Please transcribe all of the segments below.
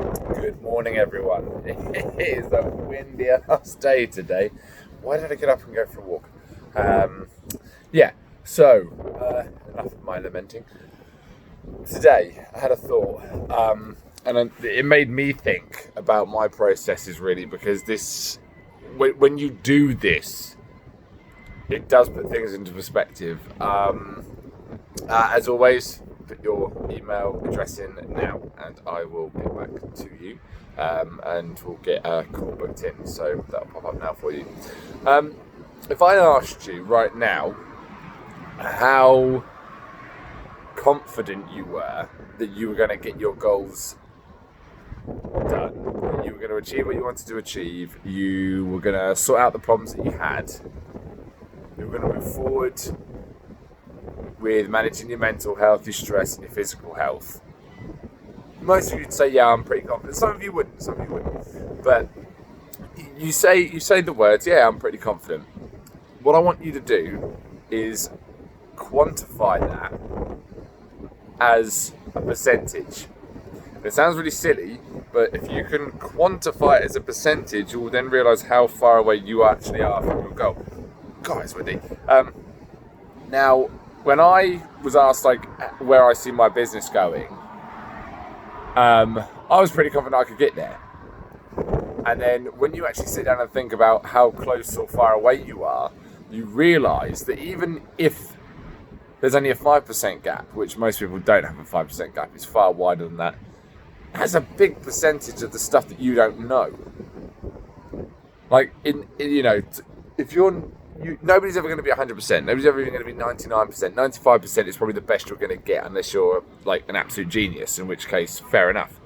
Good morning, everyone. It is a windy ass day today. Why did I get up and go for a walk? Um, yeah, so enough of my lamenting. Today, I had a thought, it made me think about my processes really because when you do this, it does put things into perspective. As always, put your email address in now, and I will get back to you, and we'll get a call booked in. So that'll pop up now for you. If I asked you right now how confident you were that you were going to get your goals done, you were going to achieve what you wanted to achieve, you were going to sort out the problems that you had, you were going to move forward with managing your mental health, your stress, and your physical health. Most of you would say, "Yeah, I'm pretty confident." Some of you wouldn't. But you say the words, "Yeah, I'm pretty confident." What I want you to do is quantify that as a percentage. It sounds really silly, but if you can quantify it as a percentage, you will then realise how far away you actually are from your goal. God, it's windy. Now, when I was asked where I see my business going, I was pretty confident I could get there. And then when you actually sit down and think about how close or far away you are, you realise that even if there's only a 5% gap, which most people don't have a 5% gap, it's far wider than that, it has a big percentage of the stuff that you don't know. If nobody's ever going to be 100%. Nobody's ever even going to be 99%. 95% is probably the best you're going to get unless you're like an absolute genius, in which case, fair enough.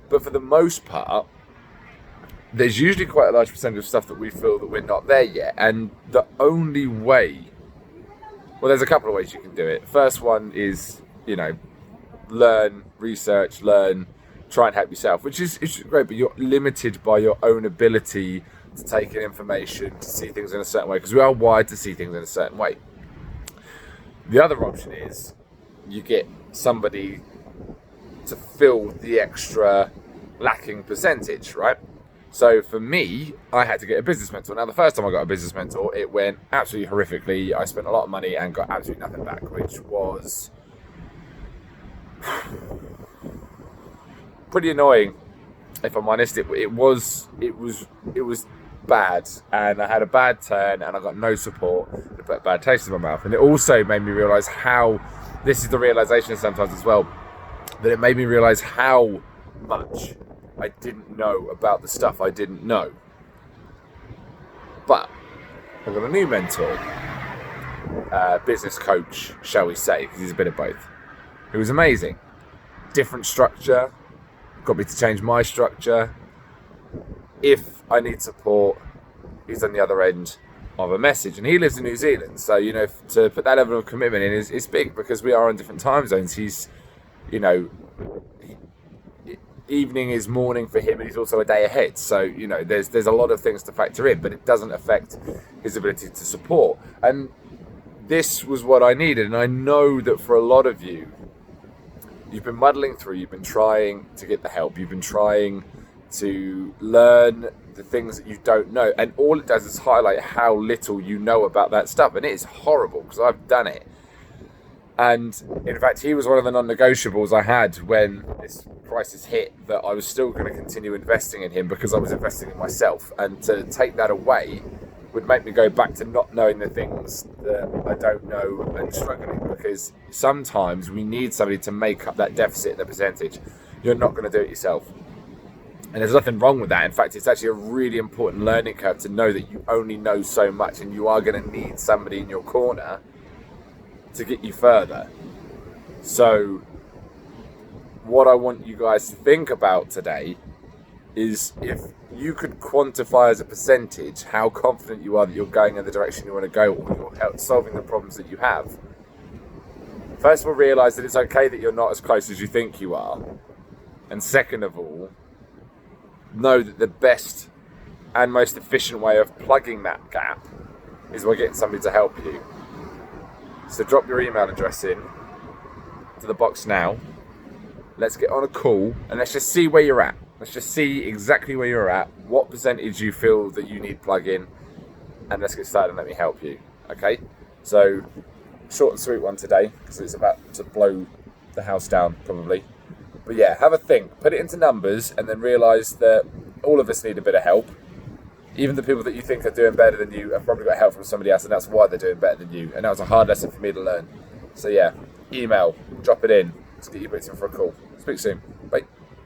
But for the most part, there's usually quite a large percentage of stuff that we feel that we're not there yet. And the only way, well, there's a couple of ways you can do it. First one is, learn, research, try and help yourself, which is great, but you're limited by your own ability to take in information, to see things in a certain way, because we are wired to see things in a certain way. The other option is you get somebody to fill the extra lacking percentage, right? So for me, I had to get a business mentor. Now, the first time I got a business mentor, it went absolutely horrifically. I spent a lot of money and got absolutely nothing back, which was pretty annoying, if I'm honest. It was bad, and I had a bad turn, and I got no support. It put a bad taste in my mouth, and it also made me realise how, this is the realisation sometimes as well, that it made me realise how much I didn't know about the stuff I didn't know. But I got a new mentor, business coach, shall we say, because he's a bit of both. It was amazing. Different structure, got me to change my structure. If I need support, he's on the other end of a message, and he lives in New Zealand, so to put that level of commitment in is big, because we are on different time zones. He's evening is morning for him, and he's also a day ahead, so there's a lot of things to factor in, but it doesn't affect his ability to support. And this was what I needed, and I know that for a lot of you, you've been muddling through, you've been trying to get the help, you've been trying to learn the things that you don't know, and all it does is highlight how little you know about that stuff, and it is horrible, because I've done it. And in fact, he was one of the non-negotiables I had when this crisis hit, that I was still going to continue investing in him because I was investing in myself, and to take that away would make me go back to not knowing the things that I don't know and struggling, because sometimes we need somebody to make up that deficit, the percentage. You're not going to do it yourself. And there's nothing wrong with that. In fact, it's actually a really important learning curve to know that you only know so much, and you are going to need somebody in your corner to get you further. So what I want you guys to think about today is, if you could quantify as a percentage how confident you are that you're going in the direction you want to go, or you're solving the problems that you have. First of all, realise that it's okay that you're not as close as you think you are. And second of all, know that the best and most efficient way of plugging that gap is by getting somebody to help you. So drop your email address in to the box now. Let's get on a call and let's just see where you're at. Let's just see exactly where you're at, what percentage you feel that you need plug-in, and let's get started and let me help you. Okay? So, short and sweet one today, because it's about to blow the house down, probably. But yeah, have a think, put it into numbers, and then realise that all of us need a bit of help. Even the people that you think are doing better than you have probably got help from somebody else, and that's why they're doing better than you. And that was a hard lesson for me to learn. So yeah, email, drop it in, let's get you booked in for a call. Speak soon.